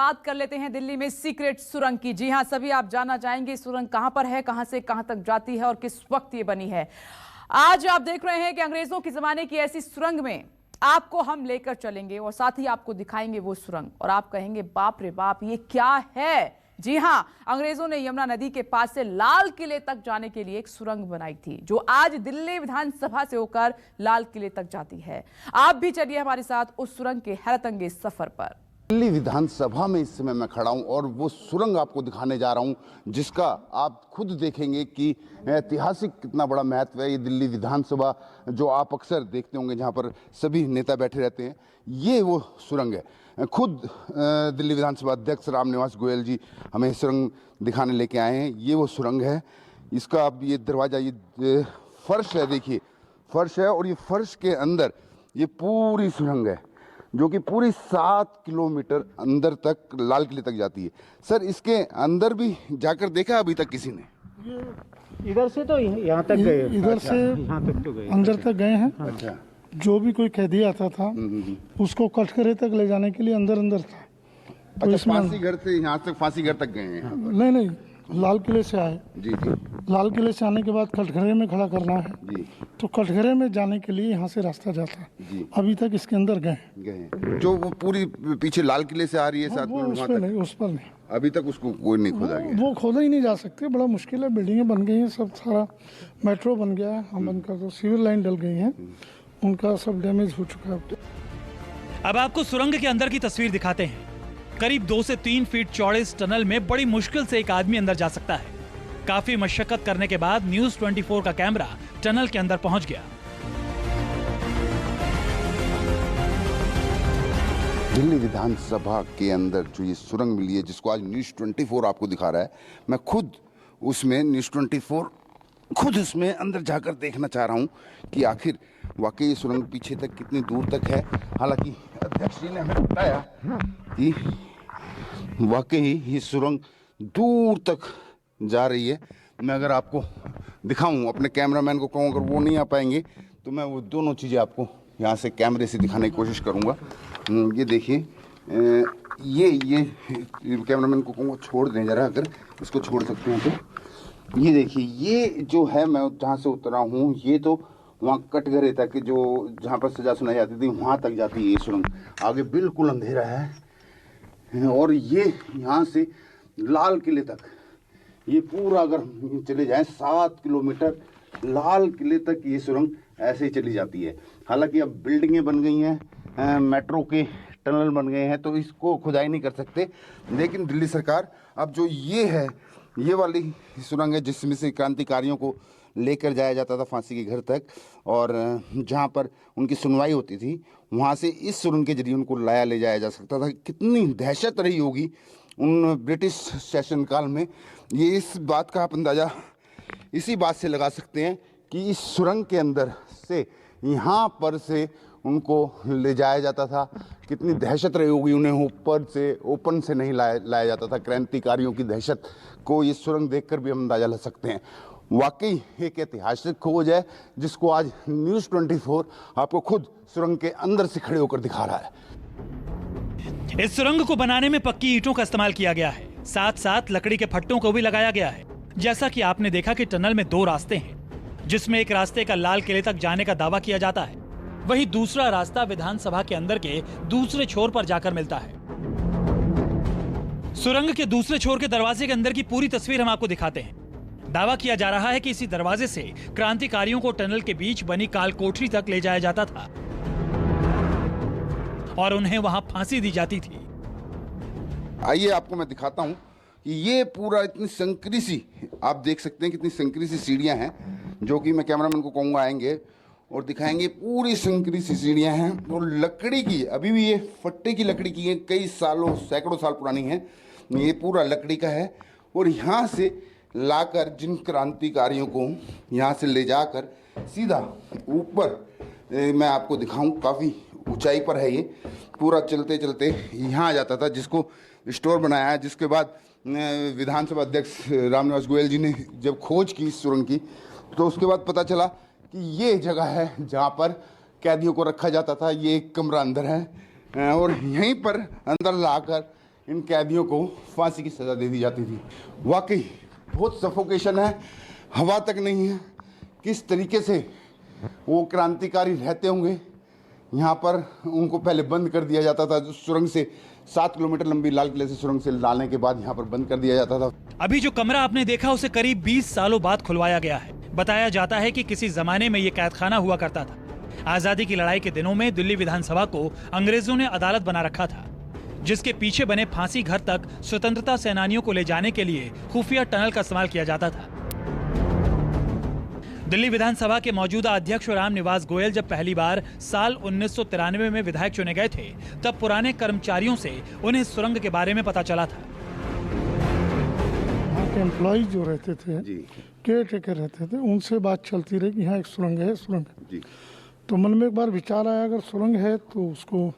बात कर लेते हैं दिल्ली में सीक्रेट सुरंग की। जी हां, सभी आप जानना चाहेंगे सुरंग कहां पर है, कहां से कहां तक जाती है और किस वक्त ये बनी है। आज आप देख रहे हैं कि अंग्रेजों के जमाने की ऐसी सुरंग में आपको हम लेकर चलेंगे और साथ ही आपको दिखाएंगे वो सुरंग, और आप कहेंगे बाप रे बाप ये क्या है। जी हां, अंग्रेजों ने यमुना नदी के पास से लाल किले तक जाने के लिए एक सुरंग बनाई थी जो आज दिल्ली विधानसभा से होकर लाल किले तक जाती है। आप भी चलिए हमारे साथ उस सुरंग के हैरतअंगेज सफर पर। दिल्ली विधानसभा में इस समय मैं खड़ा हूं और वो सुरंग आपको दिखाने जा रहा हूं जिसका आप खुद देखेंगे कि ऐतिहासिक कितना बड़ा महत्व है। ये दिल्ली विधानसभा जो आप अक्सर देखते होंगे जहां पर सभी नेता बैठे रहते हैं, ये वो सुरंग है। खुद दिल्ली विधानसभा अध्यक्ष रामनिवास गोयल जी हमें सुरंग दिखाने लेके आए हैं। ये वो सुरंग है। इसका अब ये दरवाजा, ये फर्श है, देखिए फर्श है, और ये फर्श के अंदर ये पूरी सुरंग है जो कि पूरी 7 किलोमीटर अंदर तक लाल किले तक जाती है। सर, इसके अंदर भी जाकर देखा अभी तक किसी ने? इधर से तो यहाँ तक गए, इधर से यहाँ तक तो गए, अंदर तक गए हैं। अच्छा। जो भी कोई कैदी आता था उसको कटघरे तक ले जाने के लिए अंदर था। तो अच्छा, फांसी घर से यहाँ तक, फांसी घर तक गए हैं? नहीं, लाल किले से आए। जी जी लाल किले से आने के बाद कटघरे में खड़ा करना है जी। तो कटघरे में जाने के लिए यहाँ से रास्ता जाता है जी। अभी तक इसके अंदर गए गए जो वो पूरी पीछे लाल किले से आ रही है साथ में, उस वहाँ पर तक नहीं, उस पर नहीं, अभी तक उसको कोई नहीं खोदा गया। वो खोदा ही नहीं जा सकते। बड़ा मुश्किल है। बिल्डिंगें बन गई हैं, सब सारा मेट्रो बन गया है, हम बनकर तो सिविल लाइन डल गई है, उनका सब डैमेज हो चुका है। अब आपको सुरंग के अंदर की तस्वीर दिखाते हैं। करीब 2 से 3 फीट चौड़े इस टनल में बड़ी मुश्किल से एक आदमी अंदर जा सकता है। काफी मशक्कत करने के बाद न्यूज 24 का कैमरा टनल के अंदर पहुंच गया। दिल्ली विधानसभा के अंदर जो ये सुरंग मिली है जिसको आज न्यूज 24 आपको दिखा रहा है, मैं खुद उसमें न्यूज 24 खुद उसमें अंदर जाकर देखना चाह रहा हूँ कि आखिर वाकई ये सुरंग पीछे तक कितनी दूर तक है। हालांकि अध्यक्ष जी ने हमें बताया कि वाकई ये सुरंग दूर तक जा रही है। मैं अगर आपको दिखाऊं, अपने कैमरामैन को कहूं, अगर वो नहीं आ पाएंगे तो मैं वो दोनों चीज़ें आपको यहाँ से कैमरे से दिखाने की कोशिश करूँगा। ये देखिए, ये कैमरामैन को कहूँगा छोड़ दें जरा, अगर इसको छोड़ सकते हैं तो। ये देखिए, ये जो है, मैं जहाँ से उतरा हूँ, ये तो वहाँ कटघरे तक, जो जहाँ पर सजा सुनाई जाती थी वहाँ तक जाती है ये सुरंग। आगे बिल्कुल अंधेरा है और ये यहाँ से लाल किले तक ये पूरा अगर चले जाएं 7 किलोमीटर लाल किले तक ये सुरंग ऐसे ही चली जाती है। हालांकि अब बिल्डिंगें बन गई हैं, मेट्रो के टनल बन गए हैं, तो इसको खुदाई नहीं कर सकते। लेकिन दिल्ली सरकार अब जो ये है, ये वाली सुरंग है जिसमें से क्रांतिकारियों को लेकर जाया जाता था फांसी के घर तक, और जहाँ पर उनकी सुनवाई होती थी वहाँ से इस सुरंग के जरिए उनको ले जाया जा सकता था। कितनी दहशत रही होगी उन ब्रिटिश शासन काल में, ये इस बात का आप अंदाज़ा इसी बात से लगा सकते हैं कि इस सुरंग के अंदर से यहाँ पर से उनको ले जाया जाता था। कितनी दहशत रही होगी उन्हें, ऊपर से ओपन से नहीं लाया जाता था। क्रांतिकारियों की दहशत को ये सुरंग देखकर भी हम अंदाज़ा लगा सकते हैं। वाकई एक ऐतिहासिक खोज है जिसको आज न्यूज़ 24 आपको खुद सुरंग के अंदर से खड़े होकर दिखा रहा है। इस सुरंग को बनाने में पक्की ईंटों का इस्तेमाल किया गया है, साथ साथ लकड़ी के फट्टों को भी लगाया गया है। जैसा कि आपने देखा कि टनल में 2 रास्ते हैं, जिसमें एक रास्ते का लाल किले तक जाने का दावा किया जाता है, वहीं दूसरा रास्ता विधानसभा के अंदर के दूसरे छोर पर जाकर मिलता है। सुरंग के दूसरे छोर के दरवाजे के अंदर की पूरी तस्वीर हम आपको दिखाते हैं। दावा किया जा रहा है कि इसी दरवाजे से क्रांतिकारियों को टनल के बीच बनी काल कोठरी तक ले जाया जाता था और उन्हें वहां फांसी दी जाती थी। आइए आपको मैं दिखाता हूं कि ये पूरा इतनी संकरी सी, आप देख सकते हैं कितनी संकरी सी सीढ़ियां हैं, जो कि मैं कैमरामैन को कहूँगा आएंगे और दिखाएंगे। पूरी संकरी सी सीढ़ियां हैं और लकड़ी की, अभी भी ये फट्टे की लकड़ी की है, कई सालों सैकड़ों साल पुरानी है। ये पूरा लकड़ी का है और यहाँ से लाकर जिन क्रांतिकारियों को यहाँ से ले जाकर सीधा ऊपर मैं आपको दिखाऊं, काफ़ी ऊंचाई पर है ये, पूरा चलते चलते यहाँ आ जाता था, जिसको स्टोर बनाया है। जिसके बाद विधानसभा अध्यक्ष रामनिवास गोयल जी ने जब खोज की इस सुरंग की, तो उसके बाद पता चला कि ये जगह है जहाँ पर कैदियों को रखा जाता था। ये एक कमरा अंदर है और यहीं पर अंदर लाकर इन कैदियों को फांसी की सजा दे दी जाती थी। वाकई बहुत सफोकेशन है, हवा तक नहीं है। किस तरीके से वो क्रांतिकारी रहते होंगे। यहाँ पर उनको पहले बंद कर दिया जाता था, जो सुरंग से 7 किलोमीटर लंबी लाल किले से सुरंग से डालने के बाद यहाँ पर बंद कर दिया जाता था। अभी जो कमरा आपने देखा उसे करीब 20 सालों बाद खुलवाया गया है। बताया जाता है कि किसी जमाने में ये कैदखाना हुआ करता था। आजादी की लड़ाई के दिनों में दिल्ली विधानसभा को अंग्रेजों ने अदालत बना रखा था, जिसके पीछे बने फांसी घर तक स्वतंत्रता सेनानियों को ले जाने के लिए खुफिया टनल का इस्तेमाल किया जाता था। दिल्ली विधानसभा के मौजूदा अध्यक्ष राम निवास गोयल जब पहली बार साल 1993 में विधायक चुने गए थे, तब पुराने कर्मचारियों से उन्हें सुरंग के बारे में पता चला था। यहाँ के एम्प्लॉय जो रहते थे, केयर टेकर रहते थे, उनसे बात चलती रही कि यहाँ एक सुरंग है, सुरंग है। तो मन में एक बार विचार आया, अगर सुरंग है तो उसको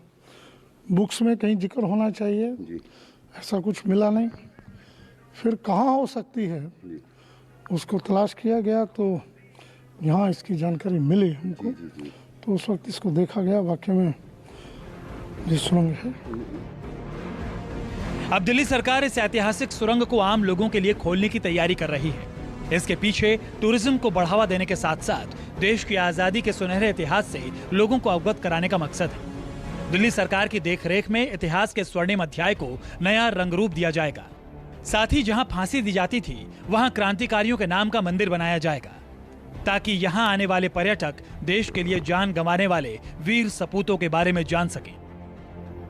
बुक्स में कहीं जिक्र होना चाहिए। ऐसा कुछ मिला नहीं। फिर कहाँ हो सकती है, उसको तलाश किया गया, तो यहाँ इसकी जानकारी मिली हमको। तो उस वक्त इसको देखा गया, वाकई में ये सुरंग है। अब दिल्ली सरकार इस ऐतिहासिक सुरंग को आम लोगों के लिए खोलने की तैयारी कर रही है। इसके पीछे टूरिज्म को बढ़ावा देने के साथ साथ देश की आजादी के सुनहरे इतिहास से लोगों को अवगत कराने का मकसद है। दिल्ली सरकार की देखरेख में इतिहास के स्वर्णिम अध्याय को नया रंग रूप दिया जाएगा। साथ ही जहां फांसी दी जाती थी, वहां क्रांतिकारियों के नाम का मंदिर बनाया जाएगा, ताकि यहां आने वाले पर्यटक देश के लिए जान गंवाने वाले वीर सपूतों के बारे में जान सकें।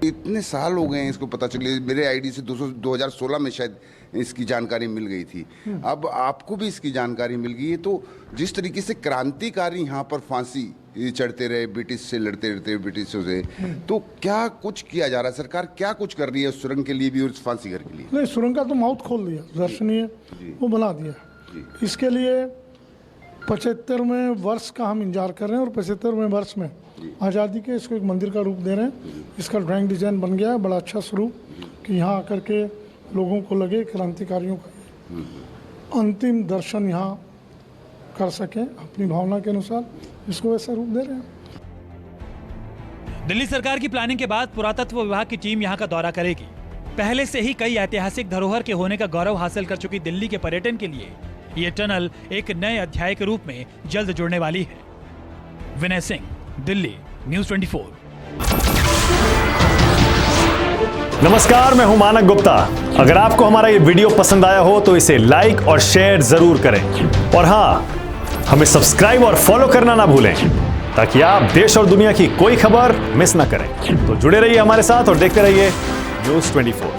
इतने साल हो गए हैं इसको पता चले। मेरे आईडी से 2016 में शायद इसकी जानकारी मिल गई थी। अब आपको भी इसकी जानकारी मिल गई है। तो जिस तरीके से क्रांतिकारी यहाँ पर फांसी चढ़ते रहे, ब्रिटिश से लड़ते रहते ब्रिटिशों से, तो क्या कुछ किया जा रहा है? सरकार क्या कुछ कर रही है सुरंग के लिए भी और फांसी घर के लिए? नहीं, सुरंग का तो माउथ खोल दिया, दर्शनीय वो बना दिया। इसके लिए 75वें वर्ष का हम इंतजार कर रहे हैं, और 75वें वर्ष में आज़ादी के इसको एक मंदिर का रूप दे रहे हैं। इसका ड्राइंग डिजाइन बन गया है, बड़ा अच्छा स्वरूप, कि यहाँ आकर के लोगों को लगे क्रांतिकारियों का अंतिम दर्शन यहाँ कर सकें अपनी भावना के अनुसार। इसको वैसा रूप दे रहे हैं। दिल्ली सरकार की प्लानिंग के बाद पुरातत्व विभाग की टीम यहाँ का दौरा करेगी। पहले से ही कई ऐतिहासिक धरोहर के होने का गौरव हासिल कर चुकी दिल्ली के पर्यटन के लिए ये टनल एक नए अध्याय के रूप में जल्द जुड़ने वाली है। विनय सिंह, दिल्ली, न्यूज़ 24। नमस्कार, मैं हूं मानक गुप्ता। अगर आपको हमारा ये वीडियो पसंद आया हो तो इसे लाइक और शेयर जरूर करें, और हां, हमें सब्सक्राइब और फॉलो करना ना भूलें, ताकि आप देश और दुनिया की कोई खबर मिस ना करें। तो जुड़े रहिए हमारे साथ और देखते रहिए न्यूज़ 24।